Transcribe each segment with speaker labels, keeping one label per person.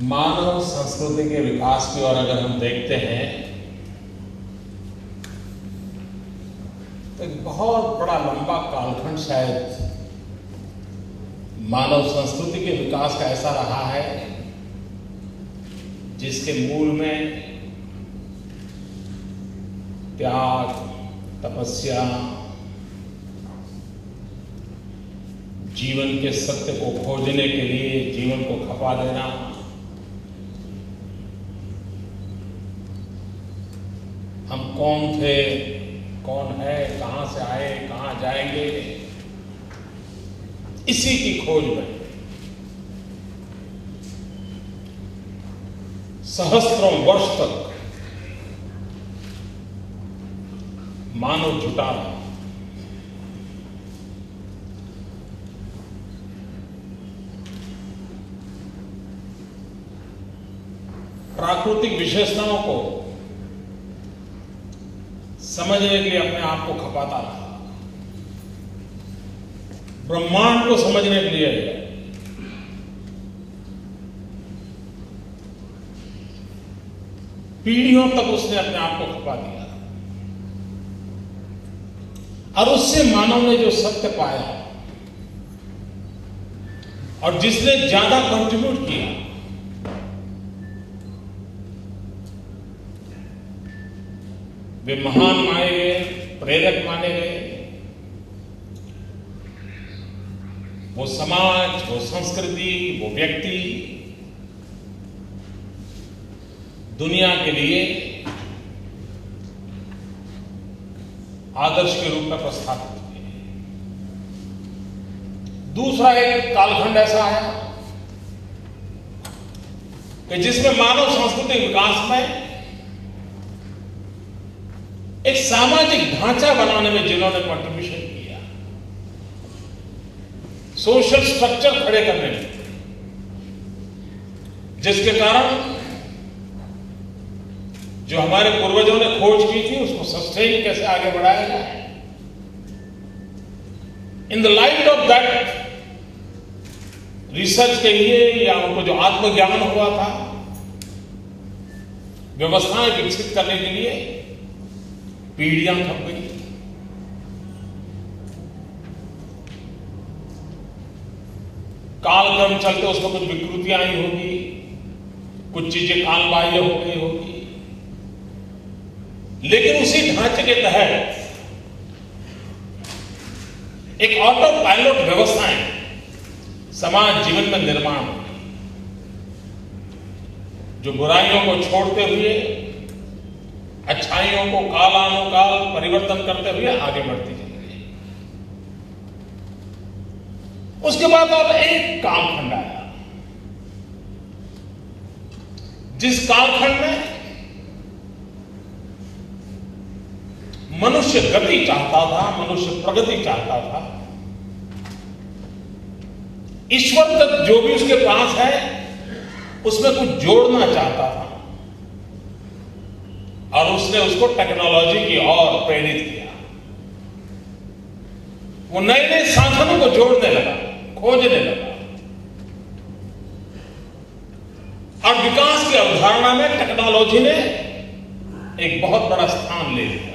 Speaker 1: मानव संस्कृति के विकास की ओर अगर हम देखते हैं तो एक बहुत बड़ा लंबा कालखंड शायद मानव संस्कृति के विकास का ऐसा रहा है जिसके मूल में त्याग, तपस्या, जीवन के सत्य को खोजने के लिए जीवन को खपा देना, हम कौन थे, कौन है, कहां से आए, कहां जाएंगे, इसी की खोज में सहस्त्रों वर्ष तक मानव जुटा रहा। प्राकृतिक विशेषताओं को समझने के लिए अपने आप को खपाता रहा, ब्रह्मांड को समझने के लिए पीढ़ियों तक उसने अपने आप को खपा दिया और उससे मानव ने जो सत्य पाया और जिसने ज्यादा कंट्रीब्यूट किया वे महान माने गए, प्रेरक माने गए। वो समाज, वो संस्कृति, वो व्यक्ति दुनिया के लिए आदर्श के रूप में प्रस्थापित हुए। दूसरा एक कालखंड ऐसा आया कि जिसमें मानव सांस्कृतिक विकास में एक सामाजिक ढांचा बनाने में जिन्होंने कंट्रीब्यूशन किया, सोशल स्ट्रक्चर खड़े करने में, जिसके कारण जो हमारे पूर्वजों ने खोज की थी उसको सस्टेन कैसे आगे बढ़ाया जाए। In the light of that research के लिए या उनको जो आत्मज्ञान हुआ था, व्यवस्थाएं विकसित करने के लिए पीढ़ियां थक गई। कालक्रम चलते उसमें कुछ विकृतियां आई होगी, कुछ चीजें कालबाह्य हो गई होगी, लेकिन उसी ढांचे के तहत एक ऑटो पायलट व्यवस्थाएं समाज जीवन में निर्माण हुई, जो बुराइयों को छोड़ते हुए अच्छाइयों को कालानुकाल परिवर्तन करते हुए आगे बढ़ती जाएगी। उसके बाद और एक कालखंड आया, जिस कालखंड में मनुष्य गति चाहता था, मनुष्य प्रगति चाहता था, ईश्वर तक जो भी उसके पास है उसमें कुछ जोड़ना चाहता था और उसने उसको टेक्नोलॉजी की ओर प्रेरित किया। वो नए नए साधनों को जोड़ने लगा, खोजने लगा और विकास की अवधारणा में टेक्नोलॉजी ने एक बहुत बड़ा स्थान ले लिया।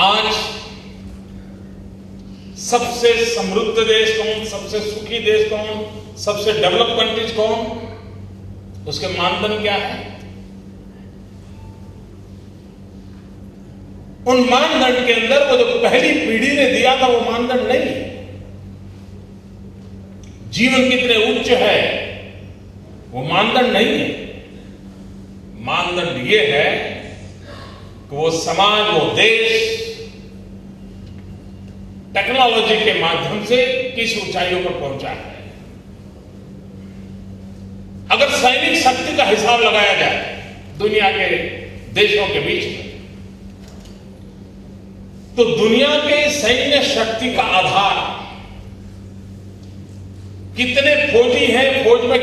Speaker 1: आज सबसे समृद्ध देश कौन, सबसे सुखी देश कौन, सबसे डेवलप कंट्रीज कौन, उसके मानदंड क्या है? उन मानदंड के अंदर वो जो पहली पीढ़ी ने दिया था वो मानदंड नहीं। जीवन कितने उच्च है वो मानदंड नहीं है। मानदंड ये है कि वो समाज, वो देश टेक्नोलॉजी के माध्यम से किस ऊंचाइयों पर पहुंचा है। अगर सैनिक शक्ति का हिसाब लगाया जाए दुनिया के देशों के बीच में, तो दुनिया के सैन्य शक्ति का आधार कितने फौजी हैं, फौज में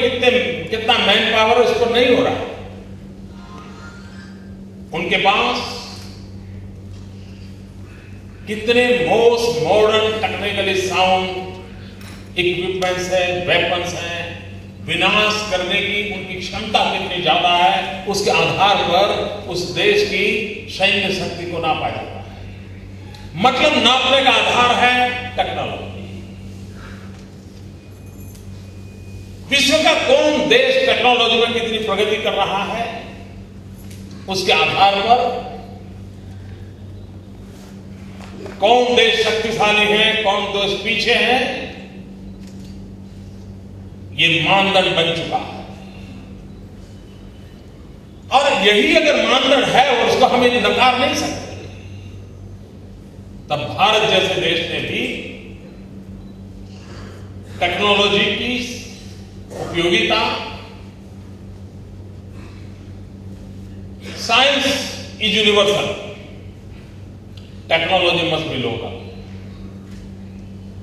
Speaker 1: कितना मैन पावर उस पर नहीं हो रहा। उनके पास कितने मॉडर्न टेक्निकली साउंड इक्विपमेंट्स हैं, वेपन्स हैं, विनाश करने की उनकी क्षमता कितनी ज्यादा है, उसके आधार पर उस देश की सैन्य शक्ति को नापा जाता है। मतलब नापने का आधार है टेक्नोलॉजी। विश्व का कौन देश टेक्नोलॉजी में कितनी प्रगति कर रहा है, उसके आधार पर कौन देश शक्तिशाली है, कौन देश पीछे है, ये मानदंड बन चुका है। और यही अगर मानदंड है और उसको हम नकार नहीं सकते, तब भारत जैसे देश ने भी टेक्नोलॉजी की उपयोगिता, science is universal, technology must be local.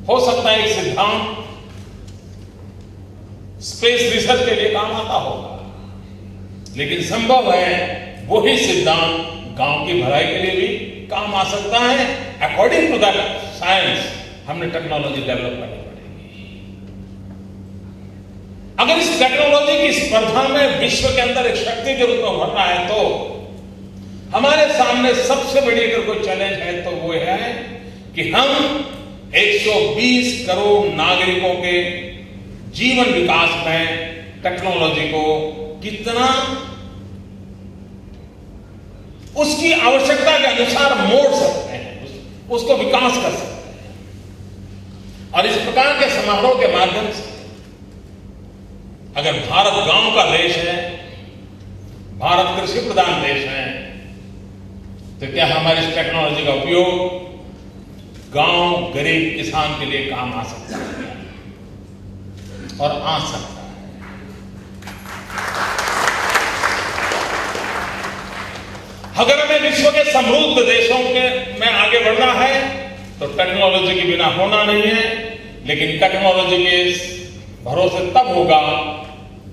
Speaker 1: हो सकता है एक सिद्धांत स्पेस रिसर्च के लिए काम आता होगा, लेकिन संभव है वही सिद्धांत गांव की भलाई के लिए भी काम आ सकता है। अकॉर्डिंग टू दैट साइंस हमने टेक्नोलॉजी डेवलप करनी पड़ेगी। अगर इस टेक्नोलॉजी की स्पर्धा में विश्व के अंदर एक शक्ति के रूप में उभरना है, तो हमारे सामने सबसे बड़ी अगर कोई चैलेंज है तो वो है कि हम 120 करोड़ नागरिकों के जीवन विकास में टेक्नोलॉजी को कितना उसकी आवश्यकता के अनुसार मोड़ सकते हैं, उसको विकास कर सकते हैं। और इस प्रकार के समारोह के माध्यम से अगर भारत गांव का देश है, भारत कृषि प्रधान देश है, तो क्या हमारी इस टेक्नोलॉजी का उपयोग गांव गरीब किसान के लिए काम आ सकता है और आ सकता है। अगर हमें विश्व के समृद्ध देशों में आगे बढ़ना है तो टेक्नोलॉजी के बिना होना नहीं है, लेकिन टेक्नोलॉजी के भरोसे तब होगा,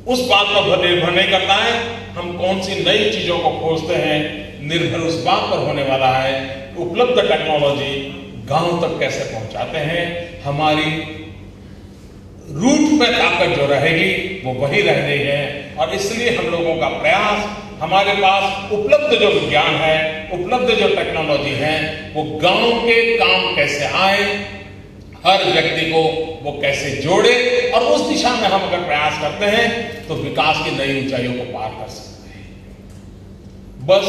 Speaker 1: उस बात पर निर्भर नहीं करता है हम कौन सी नई चीजों को खोजते हैं, निर्भर उस बात पर होने वाला है उपलब्ध टेक्नोलॉजी गांव तक कैसे पहुंचाते हैं। हमारी रूट में ताकत जो रहेगी वो वही रहनी है, और इसलिए हम लोगों का प्रयास, हमारे पास उपलब्ध जो विज्ञान है, उपलब्ध जो टेक्नोलॉजी है, वो गांव के काम कैसे आए, हर व्यक्ति को वो कैसे जोड़े, और उस दिशा में हम अगर प्रयास करते हैं तो विकास की नई ऊंचाइयों को पार कर सकते हैं। बस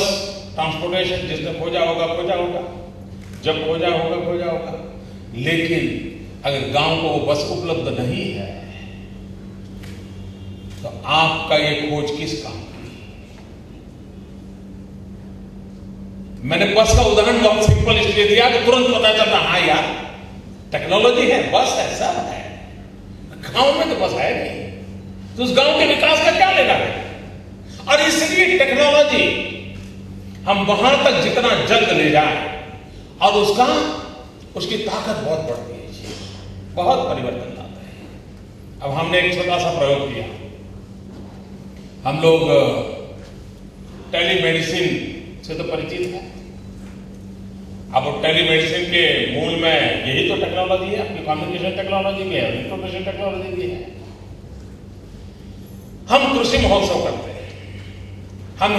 Speaker 1: ट्रांसपोर्टेशन जिसने खोजा होगा, जब खोजा होगा, लेकिन अगर गांव को वो बस उपलब्ध नहीं है तो आपका ये खोज किस काम की? मैंने बस का उदाहरण बहुत सिंपल इसलिए दिया कि तुरंत पता चलता, हाँ यार टेक्नोलॉजी है, बस है, सब है। गांव में तो बस है नहीं, तो उस गांव के विकास का क्या लेना है? और इसलिए टेक्नोलॉजी हम वहां तक जितना जल्द ले जाए और उसकी ताकत बहुत बढ़ती है, बहुत परिवर्तन लाता है। अब हमने एक छोटा सा प्रयोग किया, हम लोग टेलीमेडिसिन से तो परिचित हैं। अब टेलीमेडिसिन के मूल में यही तो टेक्नोलॉजी है, अपनी कम्युनिकेशन टेक्नोलॉजी भी है, इंफॉर्मेशन टेक्नोलॉजी भी है। हम कृषि महोत्सव करते हैं, हम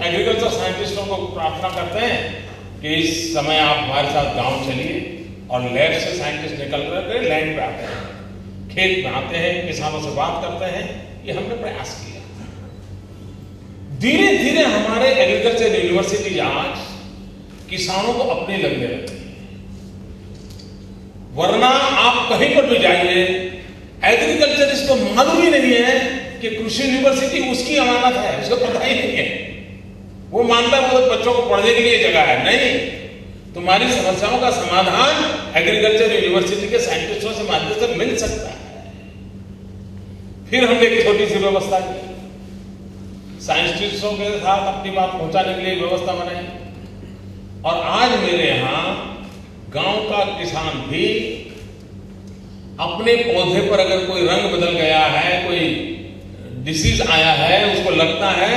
Speaker 1: एग्रीकल्चर साइंटिस्टों को प्रार्थना करते हैं कि इस समय आप हमारे साथ गांव चलिए, और लैब से साइंटिस्ट निकल कर लैंड पे आते हैं, खेत में आते हैं, किसानों से बात करते हैं। ये हमने प्रयास किया। धीरे धीरे हमारे एग्रीकल्चर यूनिवर्सिटी आज किसानों को अपनी लगने लगी, वरना आप कहीं पर भी जाइए, एग्रीकल्चर इसको मालूम ही नहीं है कि कृषि यूनिवर्सिटी उसकी अमानत है, उसको पता ही नहीं है। वो मानता है वो बच्चों को पढ़ने के लिए जगह है। नहीं, तुम्हारी समस्याओं का समाधान एग्रीकल्चर यूनिवर्सिटी के साइंटिस्टों से माध्यम से मिल सकता है। फिर हमने एक छोटी सी व्यवस्था की, साइंटिस्टों के साथ अपनी बात पहुंचाने के लिए व्यवस्था बनाई, और आज मेरे यहां गांव का किसान भी अपने पौधे पर अगर कोई रंग बदल गया है, कोई डिसीज आया है, उसको लगता है,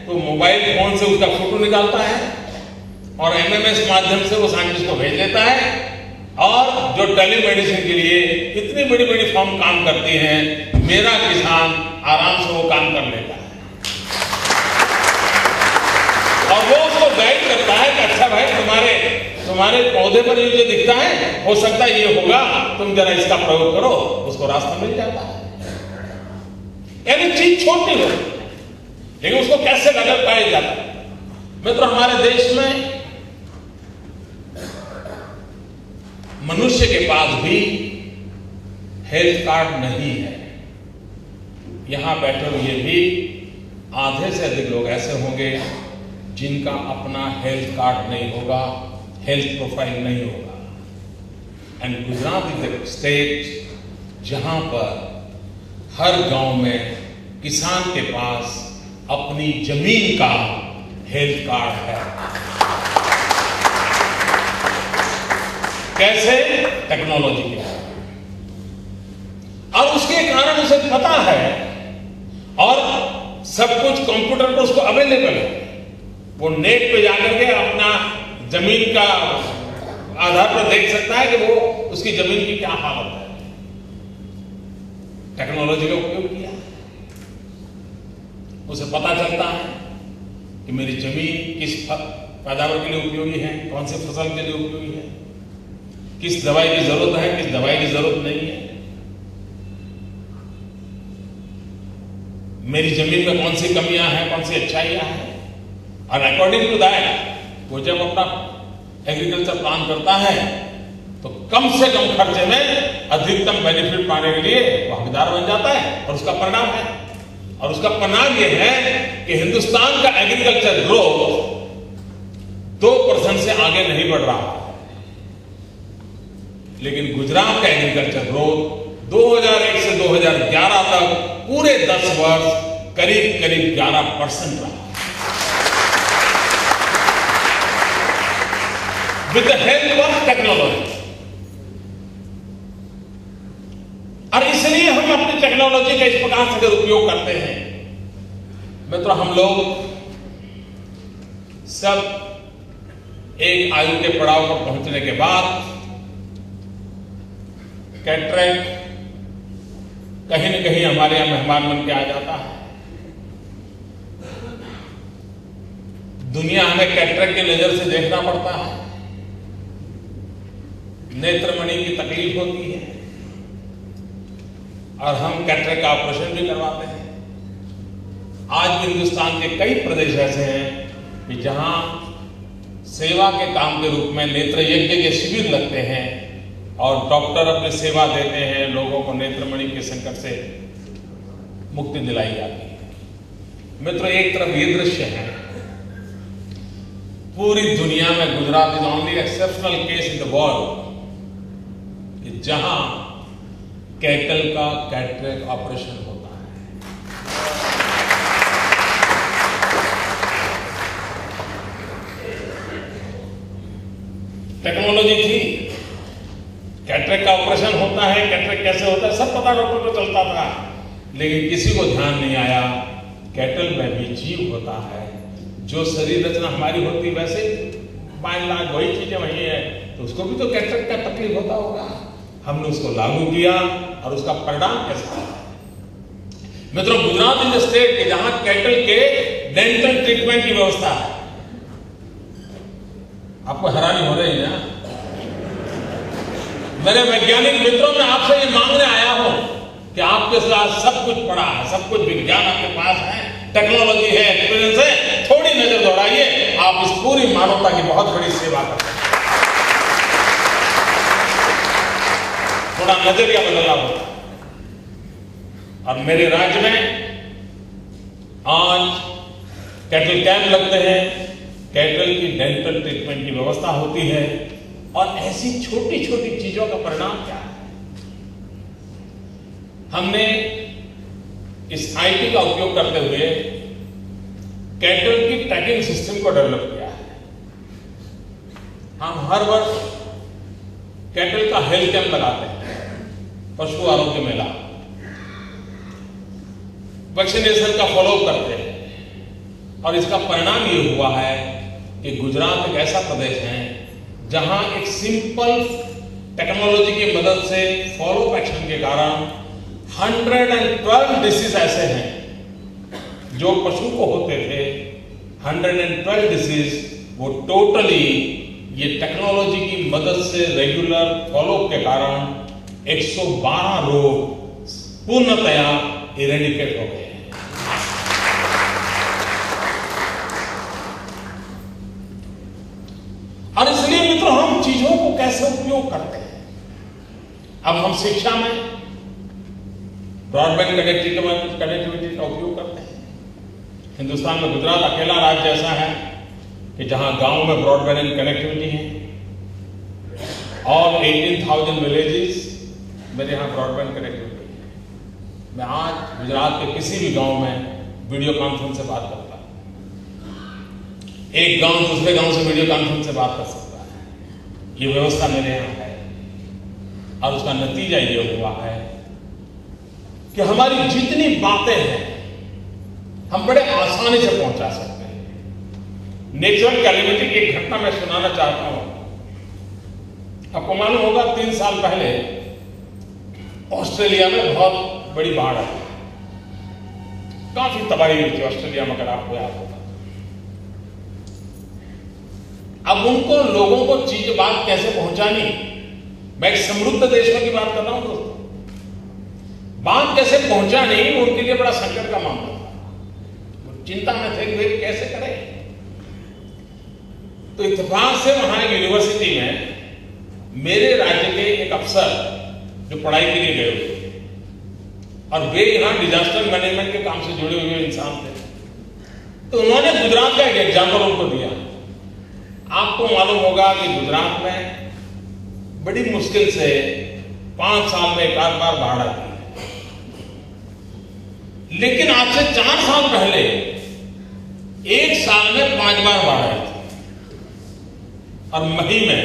Speaker 1: तो मोबाइल फोन से उसका फोटो निकालता है और एमएमएस माध्यम से वो साइंटिस्ट को भेज देता है। और जो टेलीमेडिसिन के लिए इतनी बड़ी बड़ी फर्म काम करती हैं, मेरा किसान आराम से वो काम कर लेता है और वो उसको गाइड करता है कि अच्छा भाई तुम्हारे पौधे पर ये जो दिखता है हो सकता है ये होगा, तुम जरा इसका प्रयोग करो, उसको रास्ता मिल जाता है। यानी चीज छोटी हो लेकिन उसको कैसे नजर पाया जाता है। मित्रों, हमारे देश में मनुष्य के पास भी हेल्थ कार्ड नहीं है। यहां बैठे हुए भी आधे से अधिक लोग ऐसे होंगे जिनका अपना हेल्थ कार्ड नहीं होगा, हेल्थ प्रोफाइल नहीं होगा। And Gujarat is the state जहां पर हर गांव में किसान के पास अपनी जमीन का हेल्थ कार्ड है। कैसे? टेक्नोलॉजी के और उसके कारण उसे पता है और सब कुछ कंप्यूटर पर उसको अवेलेबल है। वो नेट पे जाकर के अपना जमीन का आधार पर देख सकता है कि वो उसकी जमीन की क्या हालत है। टेक्नोलॉजी का उपयोग किया, उसे पता चलता है कि मेरी जमीन किस पैदावार के लिए उपयोगी है, कौन सी फसल के लिए उपयोगी है, किस दवाई की जरूरत है, किस दवाई की जरूरत नहीं है, मेरी जमीन में कौन सी कमियां हैं, कौन सी अच्छाइयां हैं। और अकॉर्डिंग टू दैट वो जब अपना एग्रीकल्चर प्लान करता है तो कम से कम खर्चे में अधिकतम बेनिफिट पाने के लिए वो हकदार बन जाता है। और उसका परिणाम है, और उसका परिणाम ये है कि हिंदुस्तान का एग्रीकल्चर ग्रोथ 2% से आगे नहीं बढ़ रहा, लेकिन गुजरात का एग्रीकल्चर ग्रोथ 2001 से 2011 तक पूरे 10 वर्ष करीब 11% रहा। With the help of technology. और इसलिए हम अपनी टेक्नोलॉजी का इस प्रकार से अगर उपयोग करते हैं, मित्रों, हम लोग सब एक आयु के पड़ाव पर पहुंचने के बाद कैटरेक्ट कहीं न कहीं हमारे यहां मेहमान बन के आ जाता है। दुनिया हमें कैटरेक्ट की नजर से देखना पड़ता है, नेत्रमणि की तकलीफ होती है और हम कैटरेक्ट का ऑपरेशन भी करवाते हैं। आज भी हिंदुस्तान के कई प्रदेश ऐसे हैं कि जहां सेवा के काम के रूप में नेत्र यज्ञ के शिविर लगते हैं और डॉक्टर अपनी सेवा देते हैं, लोगों को नेत्रमणि के संकट से मुक्ति दिलाई जाती है। मित्रों, एक तरफ ये दृश्य है, पूरी दुनिया में Gujarat is only exceptional case in the world जहां कैटल का कैटरेक्ट ऑपरेशन होता है। टेक्नोलॉजी थी, कैटरेक्ट का ऑपरेशन होता है, कैटरेक्ट कैसे होता है सब पता डॉक्टर को चलता था, लेकिन किसी को ध्यान नहीं आया कैटल में भी जीव होता है। जो शरीर रचना हमारी होती है वैसे बाय लाख वही चीजें वही है, तो उसको भी तो कैटरेक्ट का तकलीफ होता होगा। हमने उसको लागू किया और उसका परिणाम कैसा है। मित्रों, गुजरात इज द स्टेट के जहां कैटल के डेंटल ट्रीटमेंट की व्यवस्था है। आपको हैरानी हो रही है ना? मेरे वैज्ञानिक मित्रों, मैं आपसे ये मांगने आया हूं कि आपके साथ सब कुछ पड़ा है, सब कुछ विज्ञान आपके पास है, टेक्नोलॉजी है, एक्सपीरियंस है, थोड़ी नजर दौड़ाइए, आप इस पूरी मानवता की बहुत बड़ी सेवा करते हैं। थोड़ा नजरिया बदलना होता। और मेरे राज्य में आज कैटल कैंप लगते हैं, कैटल की डेंटल ट्रीटमेंट की व्यवस्था होती है। और ऐसी छोटी छोटी चीजों का परिणाम क्या है? हमने इस आईटी का उपयोग करते हुए कैटल की ट्रैकिंग सिस्टम को डेवलप किया है। हम हर वर्ष कैटल का हेल्थ कैंप लगाते हैं, पशु आरोग्य मेला, वैक्सीनेशन का फॉलोअप करते हैं। और इसका परिणाम ये हुआ है कि गुजरात एक ऐसा प्रदेश है जहां एक सिंपल टेक्नोलॉजी की मदद से फॉलोअप एक्शन के कारण 112 डिसीज ऐसे हैं जो पशु को होते थे। 112 डिसीज वो टोटली ये टेक्नोलॉजी की मदद से रेगुलर फॉलोअप के कारण 112 रोग पूर्णतया इरेडिकेट हो गए हैं। और इसलिए मित्रों, हम चीजों को कैसे उपयोग करते हैं? अब हम शिक्षा में ब्रॉडबैंड कनेक्टिविटी का उपयोग करते हैं। हिंदुस्तान में गुजरात अकेला राज्य ऐसा है कि जहां गांव में ब्रॉडबैंड कनेक्टिविटी है और 18,000 विलेजेस मेरे यहां ब्रॉडबैंड कनेक्टिविटी है। मैं आज गुजरात के किसी भी गांव में वीडियो कॉन्फ्रेंस से बात करता हूं। एक गांव दूसरे गांव से वीडियो कॉन्फ्रेंस से बात कर सकता है। ये व्यवस्था मेरे यहां है और उसका नतीजा ये हुआ है कि हमारी जितनी बातें हैं हम बड़े आसानी से पहुंचा सकते हैं। नेचुरल कैलेमिटी की एक घटना मैं सुनाना चाहता हूं। आपको मालूम होगा 3 साल पहले ऑस्ट्रेलिया में बहुत बड़ी बाढ़ आई, काफी तबाही हुई थी ऑस्ट्रेलिया में, अगर आपको याद होगा। अब उनको लोगों को बात कैसे पहुंचानी, मैं एक समृद्ध देशों की बात कर रहा हूं दोस्तों, बात कैसे पहुंचानी उनके लिए बड़ा संकट का मामला था। वो चिंता में थे कि वे कैसे करें। तो इत्तेफाक से वहां यूनिवर्सिटी में मेरे राज्य के एक अफसर जो पढ़ाई के लिए गए हुए और वे यहां डिजास्टर मैनेजमेंट के काम से जुड़े हुए इंसान थे, तो उन्होंने गुजरात का एक एग्जाम्पल उनको दिया। आपको मालूम होगा कि गुजरात में बड़ी मुश्किल से 5 साल में एक आध बार बाढ़ आती है, लेकिन आज से 4 साल पहले 1 साल में 5 बार बाढ़ आई थी। और मई में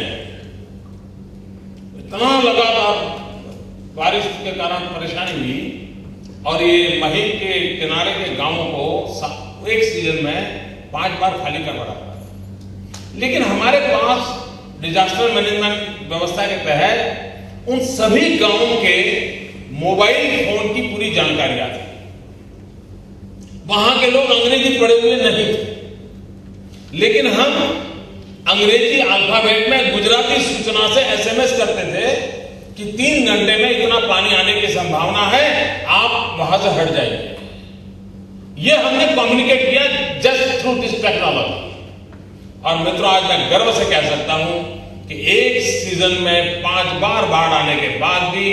Speaker 1: इतना लगातार बारिश के कारण परेशानी हुई और ये महिम के किनारे के गांवों को एक सीजन में 5 बार खाली करना पड़ा। लेकिन हमारे पास डिजास्टर मैनेजमेंट व्यवस्था के तहत उन सभी गांवों के मोबाइल फोन की पूरी जानकारी आती है। वहां के लोग अंग्रेजी पढ़े हुए नहीं थे, लेकिन हम अंग्रेजी अल्फाबेट में गुजराती सूचना से SMS करते थे कि 3 घंटे में इतना पानी आने की संभावना है, आप वहां से हट जाइए। यह हमने कम्युनिकेट किया जस्ट थ्रू दिस टेक्नोलॉजी। और मित्रों, आज मैं गर्व से कह सकता हूं कि एक सीजन में 5 बार बाढ़ आने के बाद भी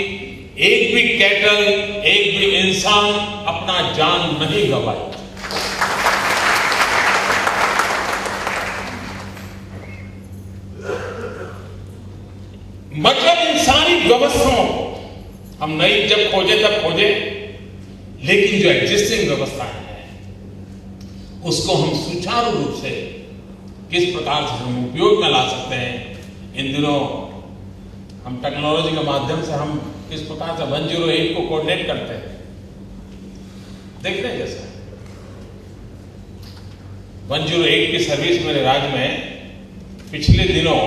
Speaker 1: एक भी कैटल, एक भी इंसान अपना जान नहीं गंवाई। मतलब इंसानी व्यवस्थाओं को हम नई जब खोजे तब खोजे, लेकिन जो एग्जिस्टिंग व्यवस्थाएं हैं उसको हम सुचारू रूप से किस प्रकार से हम उपयोग में ला सकते हैं। इन दिनों हम टेक्नोलॉजी के माध्यम से हम किस प्रकार से 108 को कोऑर्डिनेट करते हैं, देख रहे हैं। जैसे 108 की सर्विस मेरे राज्य में पिछले दिनों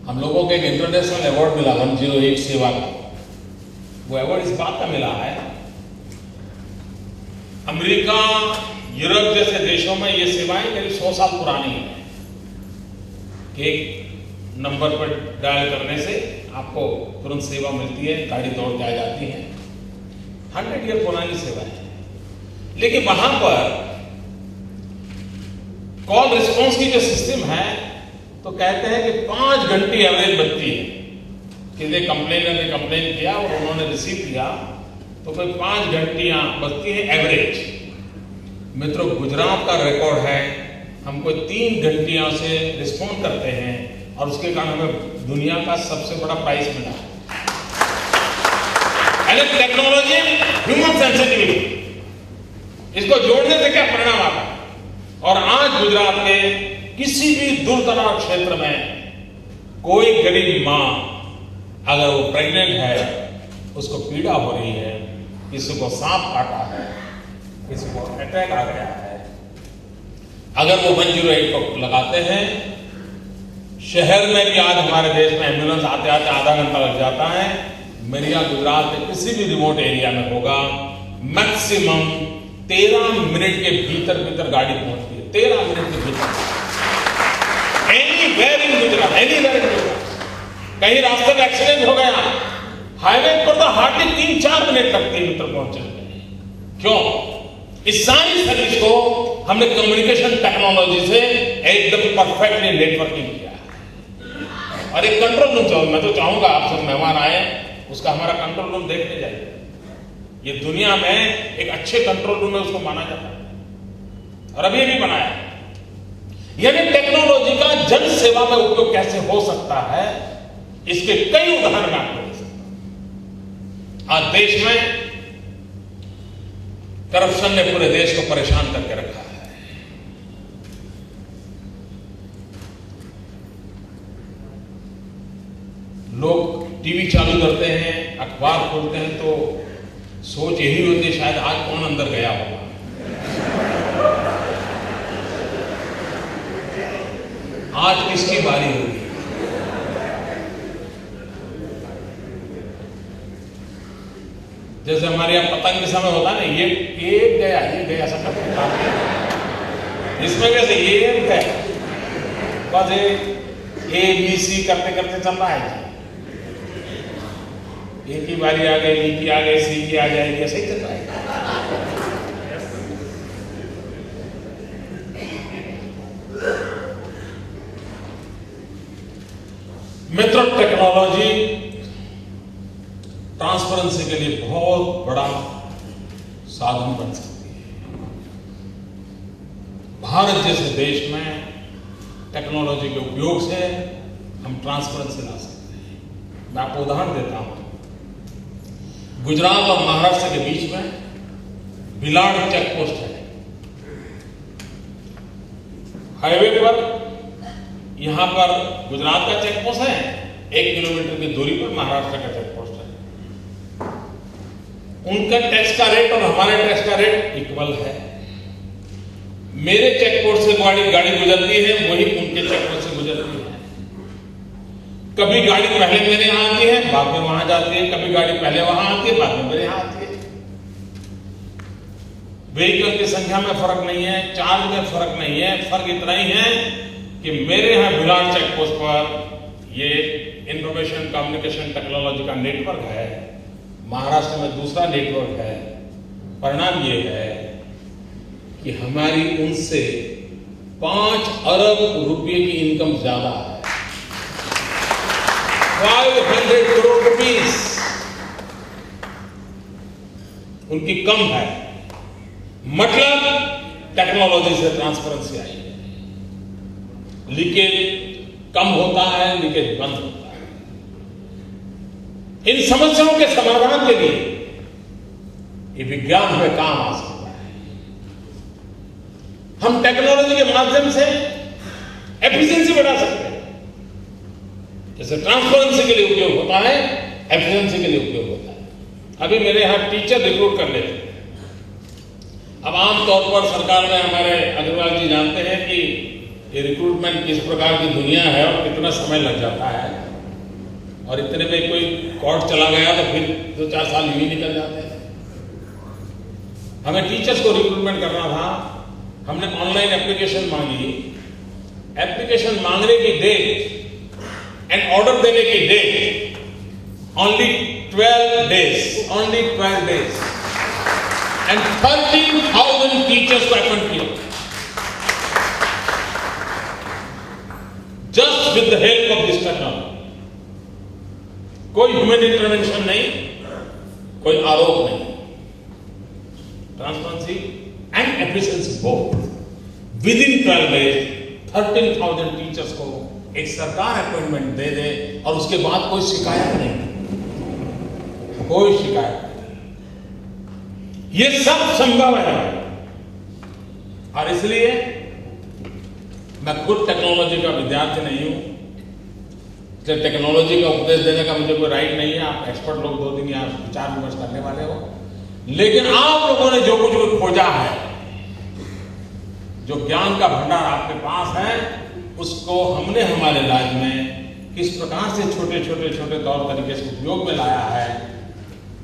Speaker 1: हम लोगों को एक इंटरनेशनल अवार्ड मिला 108 सेवा का। वो अवार्ड इस बात का मिला है, अमेरिका, यूरोप जैसे देशों में ये सेवाएं करीब 100 साल पुरानी है। एक नंबर पर डायल करने से आपको तुरंत सेवा मिलती है, गाड़ी दौड़ के आ जाती है। 100 ईयर पुरानी सेवा है, लेकिन वहां पर कॉल रिस्पॉन्स की जो सिस्टम है तो कहते हैं कि 5 घंटे एवरेज बचती है। किसी कंप्लेनर ने कंप्लेन किया और उन्होंने रिसीव किया तो कोई 5 घंटियां बचती है एवरेज। मित्रों, गुजरात का रिकॉर्ड है, हम कोई 3 घंटियों से रिस्पॉन्ड करते हैं और उसके कारण हमें दुनिया का सबसे बड़ा प्राइज मिला है। टेक्नोलॉजी, ह्यूमन सेंसिटिविटी, इसको जोड़ने से क्या परिणाम आता है। और आज गुजरात के किसी भी दूरदराज क्षेत्र में कोई गरीब मां अगर वो प्रेग्नेंट है, उसको पीड़ा हो रही है, किसी को सांप काटा है, किसी को अटैक आ गया है, अगर वो 108 को लगाते हैं, शहर में भी आज हमारे देश में एम्बुलेंस आते आते आधा घंटा लग जाता है, मेरिया गुजरात के किसी भी रिमोट एरिया में होगा, मैक्सिमम 13 मिनट के भीतर भीतर गाड़ी पहुंचती है। 13 मिनट के भीतर, anywhere in Gujarat, anywhere in Gujarat. कहीं रास्ते में एक्सीडेंट हो गया, हाईवे पर तो हार्डली 3-4 मिनट लगते हैं मित्र पहुंचने में। क्यों? इस सारी सर्विस को हमने कम्युनिकेशन टेक्नोलॉजी से एकदम परफेक्टली नेटवर्किंग किया है। और एक कंट्रोल रूम, मैं तो चाहूंगा आप सब मेहमान आए, उसका हमारा कंट्रोल रूम देखने जाइए। ये दुनिया में एक अच्छे कंट्रोल रूम में उसको माना जाता है, और अभी भी बनाया है। यानी टेक्नोलॉजी का जन सेवा में उपयोग कैसे हो सकता है, इसके कई उदाहरण मैं आपको दे सकता हूं। आज देश में करप्शन ने पूरे देश को परेशान करके रखा है। लोग टीवी चालू करते हैं, अखबार खोलते हैं, तो सोच यही होती है शायद आज कौन अंदर गया होगा। आज किसकी बारी होगी। जैसे हमारे यहाँ पतंग के समय होता है ना, ये गया सब इसमें कैसे ये गया, बस ABC करते करते चल रहा है। A की बारी आ गई, B की आ गई, C की आ जाएगी, ऐसे ही चल रहा है। मित्रों, टेक्नोलॉजी ट्रांसपेरेंसी के लिए बहुत बड़ा साधन बन सकती है। भारत जैसे देश में टेक्नोलॉजी के उपयोग से हम ट्रांसपेरेंसी ला सकते हैं। मैं आपको उदाहरण देता हूं। गुजरात और महाराष्ट्र के बीच में बिलाड चेक पोस्ट है। हाईवे पर यहां पर गुजरात का चेक पोस्ट है, 1 किलोमीटर की दूरी पर महाराष्ट्र का चेक पोस्ट है। उनका टैक्स का रेट और हमारे टैक्स का रेट इक्वल है। मेरे चेक पोस्ट से गाड़ी गुजरती है, वही उनके चेक पोस्ट से गुजरती है। कभी गाड़ी पहले मेरे यहां आती है, बाद में वहां जाती है। कभी गाड़ी पहले वहां आती है, बाद में मेरे यहां आती है। व्हीकल की संख्या में फर्क नहीं है, चार्ज में फर्क नहीं है। फर्क इतना ही है कि मेरे यहां बिलाड चेक पोस्ट पर ये इंफॉर्मेशन कम्युनिकेशन टेक्नोलॉजी का नेटवर्क है, महाराष्ट्र में दूसरा नेटवर्क है। परिणाम ये है कि हमारी उनसे 5 अरब रुपए की इनकम ज्यादा है। 500 करोड़ रुपीस उनकी कम है। मतलब टेक्नोलॉजी से ट्रांसपेरेंसी आई है। लीकेज कम होता है, लीकेज बंद होता है। इन समस्याओं के समाधान के लिए ये विज्ञान में काम आ सकता है। हम टेक्नोलॉजी के माध्यम से एफिशिएंसी बढ़ा सकते हैं। जैसे ट्रांसपेरेंसी के लिए उपयोग होता है, एफिशिएंसी के लिए उपयोग होता है। अभी मेरे यहां टीचर रिक्रूट कर लेते हैं। अब आमतौर पर सरकार में हमारे अग्रवाल जी जानते हैं कि ये रिक्रूटमेंट किस प्रकार की दुनिया है और कितना समय लग जाता है, और इतने में कोई कोर्ट चला गया तो फिर 2-4 साल यूं ही निकल जाते हैं। हमें टीचर्स को रिक्रूटमेंट करना था, हमने ऑनलाइन एप्लीकेशन मांगी। एप्लीकेशन मांगने की डेट एंड ऑर्डर देने की date only 12 days, only 12 days, and 13,000 teachers को अपॉइंट किया, just with the help of this technology. कोई ह्यूमन इंटरवेंशन नहीं, कोई आरोप नहीं। Transparency and efficiency both. With in 12 days 13,000 teachers को एक सरकार अपॉइंटमेंट दे दे और उसके बाद कोई शिकायत नहीं, कोई शिकायत नहीं। ये सब संभव है। और इसलिए मैं खुद टेक्नोलॉजी का विद्यार्थी नहीं हूं, जब टेक्नोलॉजी का उपदेश देने का मुझे कोई राइट नहीं है। आप एक्सपर्ट लोग 2 दिन यहाँ विचार विमर्श करने वाले हो, लेकिन आप लोगों ने जो कुछ खोजा है, जो ज्ञान का भंडार आपके पास है, उसको हमने हमारे राज्य में किस प्रकार से छोटे तौर तरीके से उपयोग में लाया है,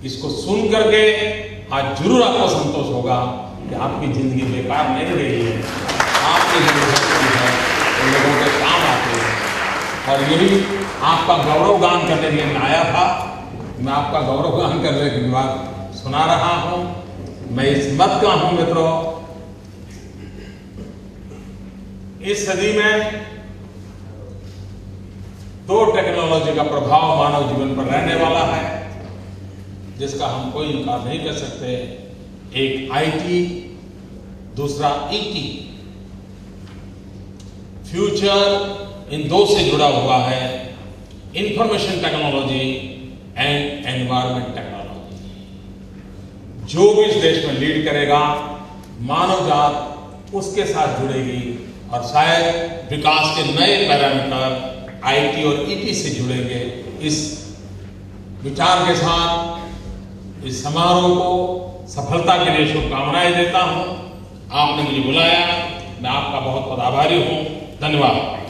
Speaker 1: इसको सुन करके आज जरूर आपको संतोष होगा कि आपकी जिंदगी बेकार नहीं रही है। आपकी जिंदगी है तो लोगों के काम आते हैं, और यही आपका गौरव गान करने के लिए मैं आया था। मैं आपका गौरव गान करने की बात सुना रहा हूं। मैं इस मत का हूं मित्रों, इस सदी में दो टेक्नोलॉजी का प्रभाव मानव जीवन पर रहने वाला है, जिसका हम कोई इनकार नहीं कर सकते। एक आईटी, दूसरा ईटी। फ्यूचर इन दो से जुड़ा हुआ है, information technology and environment technology. जो भी इस देश में लीड करेगा, मानव जात उसके साथ जुड़ेगी, और शायद विकास के नए पैरामीटर आईटी और ईटी से जुड़ेंगे। इस विचार के साथ इस समारोह को सफलता के लिए शुभकामनाएं देता हूं। आपने मुझे बुलाया, मैं आपका बहुत बहुत आभारी हूं। धन्यवाद।